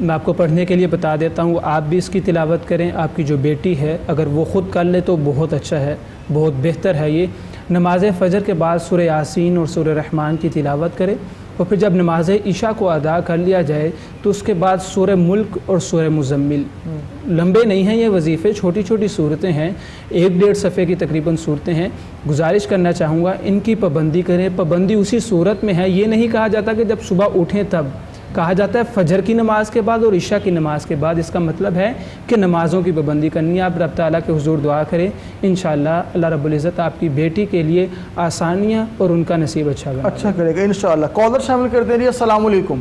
میں آپ کو پڑھنے کے لیے بتا دیتا ہوں، آپ بھی اس کی تلاوت کریں. آپ کی جو بیٹی ہے اگر وہ خود کر لے تو بہت اچھا ہے، بہت بہتر ہے. یہ نماز فجر کے بعد سورہ یاسین اور سورہ رحمان کی تلاوت کرے، اور پھر جب نماز عشاء کو ادا کر لیا جائے تو اس کے بعد سورہ ملک اور سورہ مزمل. لمبے نہیں ہیں یہ وظیفے، چھوٹی چھوٹی صورتیں ہیں، 1-1.5 صفحے کی تقریباً صورتیں ہیں. گزارش کرنا چاہوں گا ان کی پابندی کریں. پابندی اسی صورت میں ہے، یہ نہیں کہا جاتا کہ جب صبح اٹھیں تب، کہا جاتا ہے فجر کی نماز کے بعد اور عشاء کی نماز کے بعد. اس کا مطلب ہے کہ نمازوں کی پابندی کرنی ہے. آپ رب تعالیٰ کے حضور دعا کریں، انشاءاللہ اللہ رب العزت آپ کی بیٹی کے لیے آسانیاں اور ان کا نصیب اچھا کرے گا انشاءاللہ. کالر شامل کر دیں. السلام علیکم.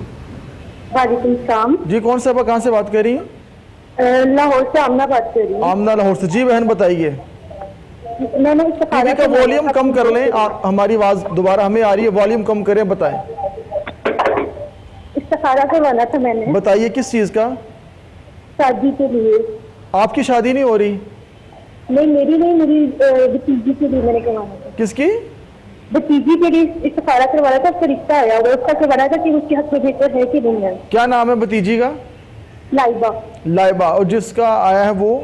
وعلیکم السلام. جی کون سے کہاں سے بات کر رہی ہیں؟ لاہور سے آمنہ بات کر رہی ہوں. آمنہ لاہور سے. جی بہن بتائیے. میں نے ٹی وی کا والیوم کم کر لیں، ہماری آواز دوبارہ ہمیں آ رہی ہے، والیوم کم کریں. بتائیں. استخارہ کروانا تھا میں نے. بتائیے کس چیز کا؟ شادی کے لیے. آپ کی شادی نہیں ہو رہی؟ نہیں میری نہیں، میری بھتیجی کے لیے میں نے کروانا تھا. کس کی؟ بھتیجی کے لیے استخارہ کروانا تھا. اس کا رشتہ آیا ہوا، اس کا کروانا تھا کہ اس کے حق میں بہتر ہے کہ نہیں ہے. کیا نام ہے بھتیجی کا؟ لائبہ. لائبہ. اور جس کا آیا ہے وہ؟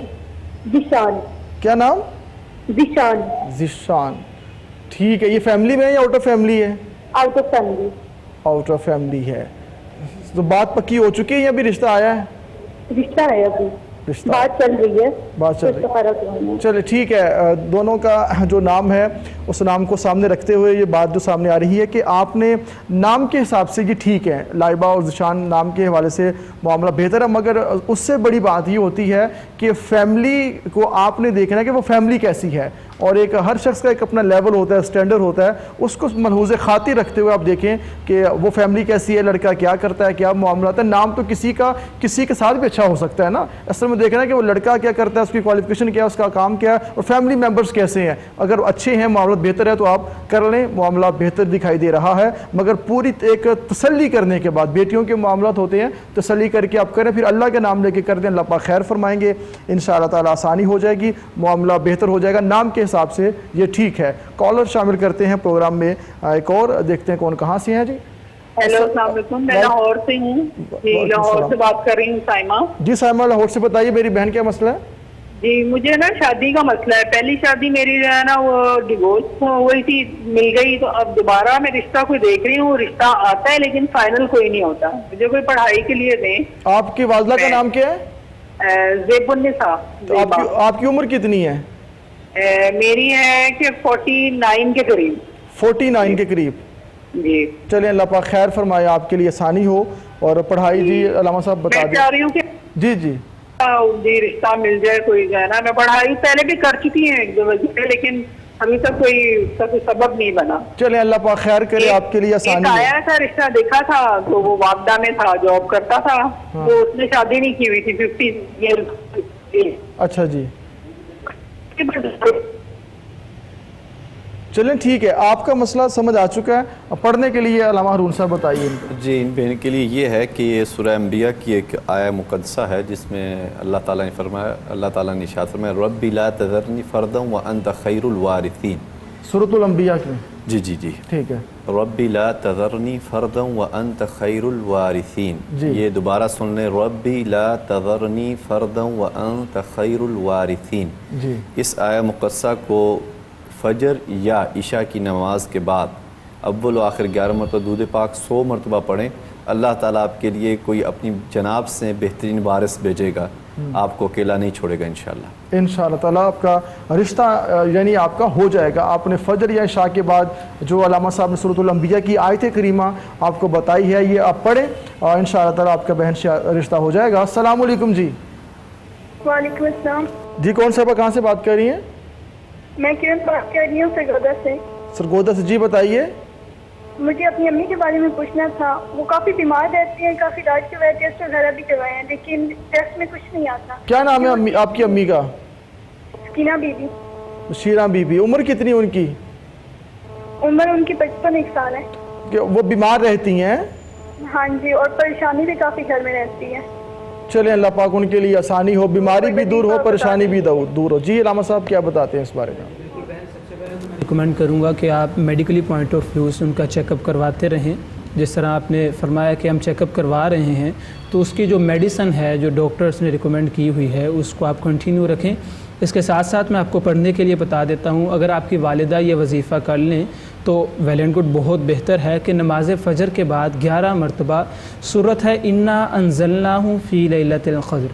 ذیشان. کیا نام؟ ذیشان. ذیشان. ٹھیک ہے. یہ فیملی میں ہے یا آؤٹ آف فیملی ہے؟ Out of family. Out of family ہے. تو بات پکی ہو چکی ہے یا ابھی رشتہ آیا ہے؟ رشتہ ہے ابھی، رشتہ بات چل رہی ہے. بات چل رہی ہے. استخارہ کروانا ہے. چلے ٹھیک ہے. دونوں کا جو نام ہے اس نام کو سامنے رکھتے ہوئے یہ بات جو سامنے آ رہی ہے کہ آپ نے نام کے حساب سے یہ ٹھیک ہے، لائبہ اور ذیشان نام کے حوالے سے معاملہ بہتر ہے، مگر اس سے بڑی بات یہ ہوتی ہے کہ فیملی کو آپ نے دیکھنا ہے کہ وہ فیملی کیسی ہے. اور ایک ہر شخص کا ایک اپنا لیول ہوتا ہے، سٹینڈرڈ ہوتا ہے، اس کو ملحوظ خاطر رکھتے ہوئے آپ دیکھیں کہ وہ فیملی کیسی ہے، لڑکا کیا کرتا ہے، کیا معاملات ہے. نام تو کسی کے ساتھ بھی اچھا ہو سکتا ہے نا. اصل میں دیکھنا ہے کہ وہ لڑکا کیا کرتا ہے، اس کی کوالیفیکیشن کیا ہے، اس کا کام کیا ہے، اور فیملی ممبرز کیسے ہیں. اگر اچھے ہیں، معاملات بہتر ہے تو آپ کر لیں. معاملات بہتر دکھائی دے رہا ہے، مگر پوری ایک تسلی کرنے کے بعد، بیٹیوں کے معاملات ہوتے ہیں، تسلی کر کے آپ کریں، پھر اللہ کے نام لے کے کر دیں. اللہ پاک خیر فرمائیں گے، انشاءاللہ تعالیٰ آسانی ہو جائے گی، معاملہ بہتر ہو جائے گا. نام کے حساب سے یہ ٹھیک ہے. کالر شامل کرتے ہیں پروگرام میں ایک اور، دیکھتے ہیں کون کہاں سے ہیں. جی ہیلو السلام علیکم. میں لاہور سے ہوں. جی لاہور سے بات کر رہی ہوں. سائمہ. جی سائمہ لاہور سے. بتائیے میری بہن کیا مسئلہ ہے؟ جی مجھے نا شادی کا مسئلہ ہے. پہلی شادی میری جو ہے نا وہ ڈیورس ہوئی تھی، مل گئی، تو اب دوبارہ میں رشتہ کوئی دیکھ رہی ہوں. رشتہ آتا ہے لیکن فائنل کوئی نہیں ہوتا. مجھے کوئی پڑھائی کے لیے دیں. آپ کی والدہ کا نام کیا ہے؟ زیب النساء. آپ کی عمر کتنی ہے؟ میری ہے کہ 49 کے قریب. 49 کے قریب. جی چلیں اللہ پاک خیر فرمائے، آپ کے لیے آسانی ہو. اور پڑھائی جی علامہ صاحب بتا دیں. میں چاہ رہی ہوں کہ جی جی جی رشتہ مل جائے کوئی جو ہے نا. میں پڑھائی پہلے بھی کر چکی ہیں 1-2 وظیفے، لیکن ابھی تک کوئی سبب نہیں بنا. چلیں اللہ پاک خیر کرے، آپ کے لیے آسانی ہو. آیا تھا رشتہ دیکھا تھا تو وہ واپڈا میں تھا، جاب کرتا تھا. تو اس نے شادی نہیں کی ہوئی تھی. 50 ایئر. اچھا جی چلیں ٹھیک ہے. آپ کا مسئلہ سمجھ آ چکا ہے. پڑھنے کے لیے علامہ ہارون صاحب بتائیے. جی ان بہن کے لیے یہ ہے کہ یہ سورہ انبیاء کی ایک آیہ مقدسہ ہے جس میں اللہ تعالیٰ نے فرمایا، اللہ تعالیٰ نے ارشاد فرمایا ربی لا تذرنی فردا وانت خیر الوارثین. سورۃ الانبیاء کی. جی جی جی ٹھیک ہے. ربی لا تذرنی فردا وانت خیر الوارثین. یہ دوبارہ سن لیں، ربی لا تذرنی فردا وانت خیر الوارثین. جی اس آیہ مقدسہ کو فجر یا عشاء کی نماز کے بعد اول و آخر 11 مرتبہ درود پاک 100 مرتبہ پڑھیں. اللہ تعالیٰ آپ کے لیے کوئی اپنی جناب سے بہترین وارث بھیجے گا، آپ کو اکیلا نہیں چھوڑے گا انشاءاللہ. انشاءاللہ تعالیٰ آپ کا رشتہ یعنی آپ کا ہو جائے گا. آپ نے فجر یا عشاء کے بعد جو علامہ صاحب نے سورۃ الانبیاء کی آیت کریمہ آپ کو بتائی ہے، یہ آپ پڑھیں اور انشاءاللہ تعالیٰ آپ کا بہن سے رشتہ ہو جائے گا. السلام علیکم. جی وعلیکم السلام. جی کون صاحبہ کہاں سے بات کر رہی ہیں؟ میں کرن بات کر رہی ہوں سرگودا سے. سرگودا سے. جی بتائیے. مجھے اپنی امی کے بارے میں پوچھنا تھا. وہ کافی بیمار رہتی ہیں، کافی علاج کے بعد ٹیسٹ وغیرہ بھی کروائے ہیں لیکن ٹیسٹ میں کچھ نہیں آتا. کیا نام ہے آپ کی امی کا؟ سکینہ بی بی. شیرہ بی بی. عمر کتنی ان کی؟ عمر ان کی 55 سال ہے. کہ وہ بیمار رہتی ہیں؟ ہاں جی، اور پریشانی بھی کافی گھر میں رہتی ہے. چلیں اللہ پاک ان کے لیے آسانی ہو، بیماری بھی دور ہو، پریشانی بھی دور ہو. جی علامہ صاحب کیا بتاتے ہیں اس بارے میں؟ ریکمینڈ کروں گا کہ آپ میڈیکلی پوائنٹ آف ویو سے ان کا چیک اپ کرواتے رہیں. جس طرح آپ نے فرمایا کہ ہم چیک اپ کروا رہے ہیں، تو اس کی جو میڈیسن ہے جو ڈاکٹرز نے ریکمینڈ کی ہوئی ہے اس کو آپ کنٹینیو رکھیں۔ اس کے ساتھ ساتھ میں آپ کو پڑھنے کے لیے بتا دیتا ہوں، اگر آپ کی والدہ یہ وظیفہ کر لیں تو ویل اینڈ گڈ، بہت بہتر ہے کہ نماز فجر کے بعد 11 مرتبہ سورت ہے انا انزلناہ فی لیلۃ القدر،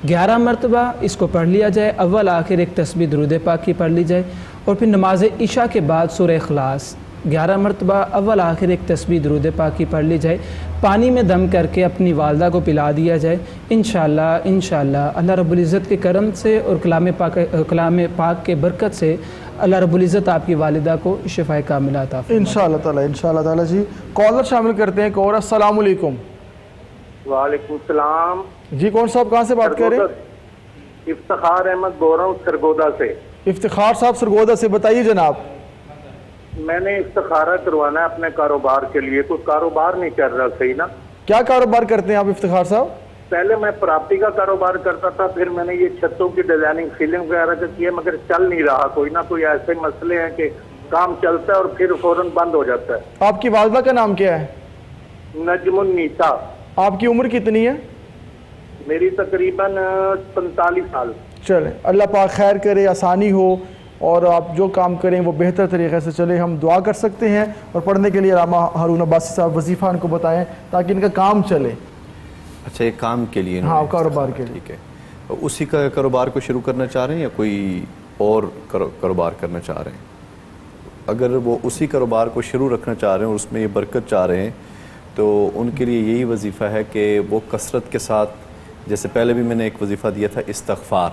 11 مرتبہ اس کو پڑھ لیا جائے، اول آخر ایک تسبیح درود پاک کی پڑھ لی جائے، اور پھر نماز عشاء کے بعد سورہ اخلاص 11 مرتبہ اول آخر ایک تسبیح درود پاک کی پڑھ لی جائے، پانی میں دم کر کے اپنی والدہ کو پلا دیا جائے۔ انشاءاللہ اللہ رب العزت کے کرم سے اور کلام پاک کے برکت سے اللہ رب العزت آپ کی والدہ کو شفاء کاملہ عطا فرمائے انشاءاللہ تعالی جی۔ کالر شامل کرتے ہیں کور۔ السلام علیکم۔ وعلیکم السلام جی کون صاحب کہاں سے بات کر رہے ہیں؟ افتخار احمد بول رہا ہوں سرگودا سے۔ افتخار صاحب سرگودا سے، بتائیے جناب۔ میں نے استخارہ کروانا ہے اپنے کاروبار کے لیے، کوئی کاروبار نہیں چل رہا صحیح نا۔ کیا کاروبار کرتے ہیں آپ افتخار صاحب؟ پہلے میں پراپرٹی کا کاروبار کرتا تھا، پھر میں نے یہ چھتوں کی ڈیزائننگ سیلنگ وغیرہ کا کیا، مگر چل نہیں رہا، کوئی نہ کوئی ایسے مسئلے ہیں کہ کام چلتا ہے اور پھر فوراً بند ہو جاتا ہے۔ آپ کی والدہ کا نام کیا ہے؟ نجم النیسا۔ آپ کی عمر کتنی ہے؟ میری تقریباً 45 سال۔ چلیں اللہ پاک خیر کرے، آسانی ہو، اور آپ جو کام کریں وہ بہتر طریقے سے چلے۔ ہم دعا کر سکتے ہیں، اور پڑھنے کے لیے علامہ ہارون عباسی صاحب وظیفہ ان کو بتائیں تاکہ ان کا کام چلے۔ اچھا، ایک کام کے لیے؟ ہاں، کاروبار کے لیے۔ ٹھیک ہے، اسی کا کاروبار کو شروع کرنا چاہ رہے ہیں یا کوئی اور کاروبار کرنا چاہ رہے ہیں؟ اگر وہ اسی کاروبار کو شروع رکھنا چاہ رہے ہیں اور اس میں یہ برکت چاہ رہے ہیں تو ان کے لیے یہی وظیفہ ہے کہ وہ کثرت کے ساتھ، جیسے پہلے بھی میں نے ایک وظیفہ دیا تھا استغفار،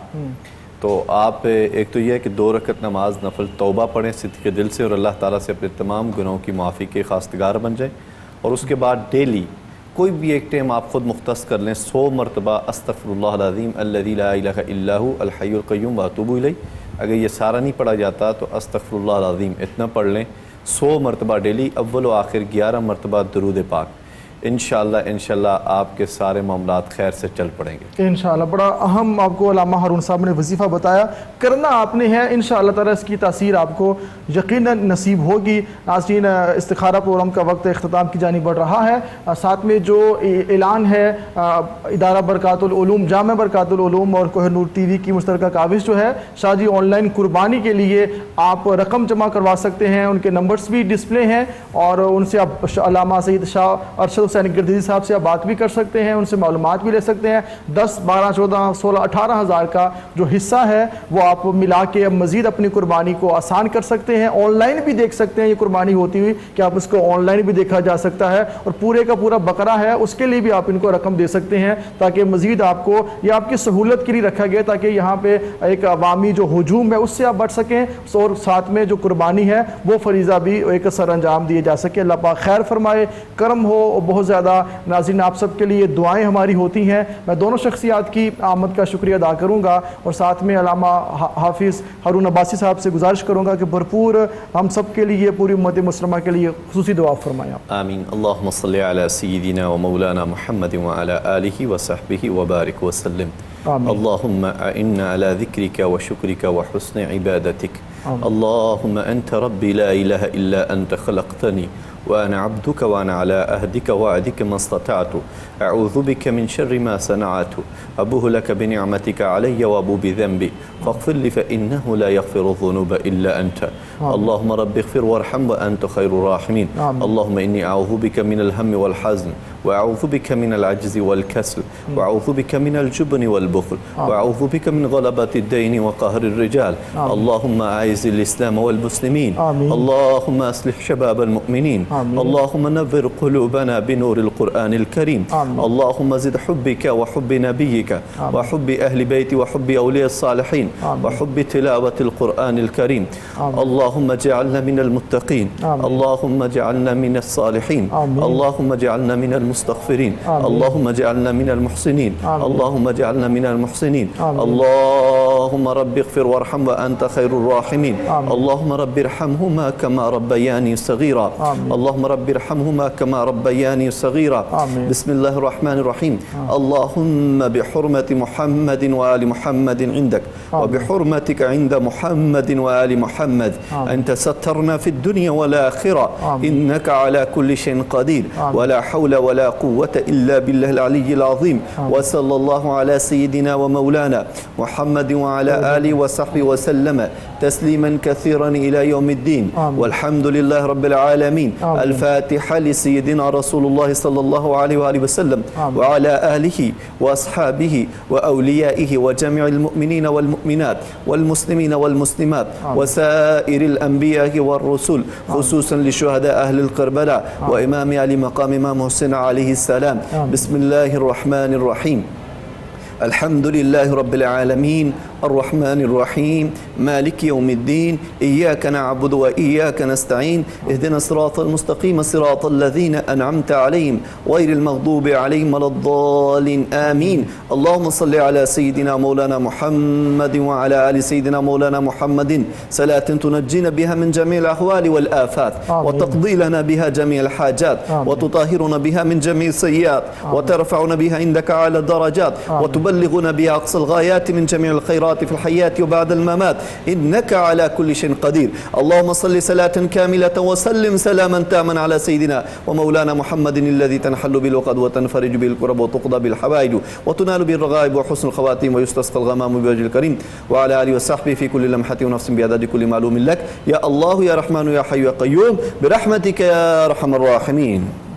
تو آپ ایک تو یہ ہے کہ 2 رکعت نماز نفل توبہ پڑھیں صدق دل سے، اور اللہ تعالیٰ سے اپنے تمام گناہوں کی معافی کے خواستگار بن جائیں، اور اس کے بعد ڈیلی کوئی بھی ایک ٹائم آپ خود مختص کر لیں، 100 مرتبہ استغفر اللہ العظیم الذی لا الہ الا ھو الحی القیوم واتوب الیہ۔ اگر یہ سارا نہیں پڑھا جاتا تو استغفر اللہ العظیم اتنا پڑھ لیں 100 مرتبہ ڈیلی، اول و آخر 11 مرتبہ درود پاک۔ انشاءاللہ آپ کے سارے معاملات خیر سے چل پڑیں گے انشاءاللہ۔ بڑا اہم آپ کو علامہ ہارون صاحب نے وظیفہ بتایا، کرنا آپ نے ہے، انشاءاللہ تعالی اس کی تاثیر آپ کو یقیناً نصیب ہوگی۔ ناظرین، استخارہ پروگرام کا وقت اختتام کی جانب بڑھ رہا ہے۔ ساتھ میں جو اعلان ہے، ادارہ برکات العلوم، جامع برکات العلوم اور کوہ نور ٹی وی کی مشترکہ کاوش جو ہے، شاہ جی آن لائن قربانی کے لیے آپ رقم جمع کروا سکتے ہیں، ان کے نمبرز بھی ڈسپلے ہیں، اور ان سے آپ علامہ سید شاہ ارشد حسین گردیزی صاحب سے آپ بات بھی کر سکتے ہیں، ان سے معلومات بھی لے سکتے ہیں۔ 10 12 14 16 18 ہزار کا جو حصہ ہے وہ آپ ملا کے مزید اپنی قربانی کو آسان کر سکتے ہیں۔ آن لائن بھی دیکھ سکتے ہیں یہ قربانی ہوتی ہوئی، کہ آپ اس کو آن لائن بھی دیکھا جا سکتا ہے، اور پورے کا پورا بقرہ ہے اس کے لیے بھی آپ ان کو رقم دے سکتے ہیں، تاکہ مزید آپ کو یہ آپ کی سہولت کے لیے رکھا گیا، تاکہ یہاں پہ ایک عوامی جو ہجوم ہے اس سے آپ بچ سکیں، اور ساتھ میں جو قربانی ہے وہ فریضہ بھی ایک سر انجام دیے جا سکے۔ اللہ پاک خیر فرمائے، کرم ہو بہت زیادہ۔ ناظرین، آپ سب کے لیے دعائیں ہماری ہوتی ہیں۔ میں دونوں شخصیات کی آمد کا شکریہ ادا کروں گا، اور ساتھ میں علامہ حافظ ہارون عباسی صاحب سے گزارش کروں گا کہ بھرپور ہم سب کے لیے، پوری امت مسلمہ کے لیے خصوصی دعا فرمائیں۔ آمین۔ اللہم صلی علی سیدنا و مولانا محمد وعلی آلہ وصحبہ وبارک وسلم۔ اللہم اعنا علی ذکرک و شکرک و حسن عبادتک۔ اللہم انت ربی لا الہ الا انت خلقتنی وأنا عبدك وأنا على عهدك ووعدك ما استطعت أعوذ بك من شر ما صنعت أبوء لك بنعمتك علي وأبوء بذنبي فاغفر لي فإنه لا يغفر الذنوب إلا أنت اللهم رب اغفر وارحم وأنت خير الراحمين اللهم إني أعوذ بك من الهم والحزن وأعوذ بك من العجز والكسل وأعوذ بك من الجبن والبخل وأعوذ بك من غلبة الدين وقهر الرجال اللهم أعز الإسلام والمسلمين اللهم أصلح شباب المؤمنين اللهم نور قلوبنا بنور القرآن الكريم اللهم زد حبك وحب نبيك وحب أهل بيت وحب أولياء الصالحين وحب تلاوة القرآن الكريم اللهم اجعلنا من المتقين اللهم اجعلنا من الصالحين اللهم اجعلنا من المستغفرين اللهم اجعلنا من المحسنين اللهم اجعلنا من المحسنين اللهم رب اغفر وارحم وأنت خير الراحمين اللهم رب ارحمهما كما ربياني صغيرا اللهم رب ارحمهما كما ربياني صغيرا. بسم الله الرحمن الرحيم. اللهم بحرمة محمد وآل محمد عندك وبحرمتك عند محمد وآل محمد أنت سترنا في الدنيا والآخرة إنك على كل شيء قدير ولا حول ولا قوة إلا بالله العلي العظيم. وصلى الله على سيدنا ومولانا محمد وعلى آله وصحبه وسلم تسليما كثيرا إلى يوم الدين. والحمد لله رب العالمين. الفاتحة لسيدنا رسول الله صلى الله عليه وآله وسلم وعلى آله وأصحابه وأوليائه وجميع المؤمنين والمؤمنات والمسلمين والمسلمات وسائر الأنبياء والرسل خصوصا لشهداء أهل الكربلاء وإمام علي مقام إمام حسين عليه السلام. بسم الله الرحمن الرحيم. الحمد لله رب العالمين الرحمن الرحيم مالك يوم الدين إياك نعبد وإياك نستعين اهدنا الصراط المستقيم صراط الذين أنعمت عليهم غير المغضوب عليهم ولا الضالين آمين. اللهم صل على سيدنا مولانا محمد وعلى آل سيدنا مولانا محمد صلاة تنجينا بها من جميع الأهوال والآفات وتقضي لنا بها جميع الحاجات وتطهرنا بها من جميع السيئات وترفعنا بها عندك على الدرجات وتبلغنا بها أقصى الغايات من جميع الخيرات في الحياة وبعد الممات إنك على كل شيء قدير. اللهم صل صلاة كاملة وسلم سلاما تاما على سيدنا ومولانا محمد الذي تنحل بالعقد وتنفرج بالكرب وتقضى بالحوائج وتنال بالرغائب وحسن الخواتيم ويستسقى الغمام بوجه الكريم وعلى آله وصحبه في كل لمحة ونفس بعدد كل معلوم لك يا الله يا رحمن يا حي يا قيوم برحمتك يا أرحم الراحمين.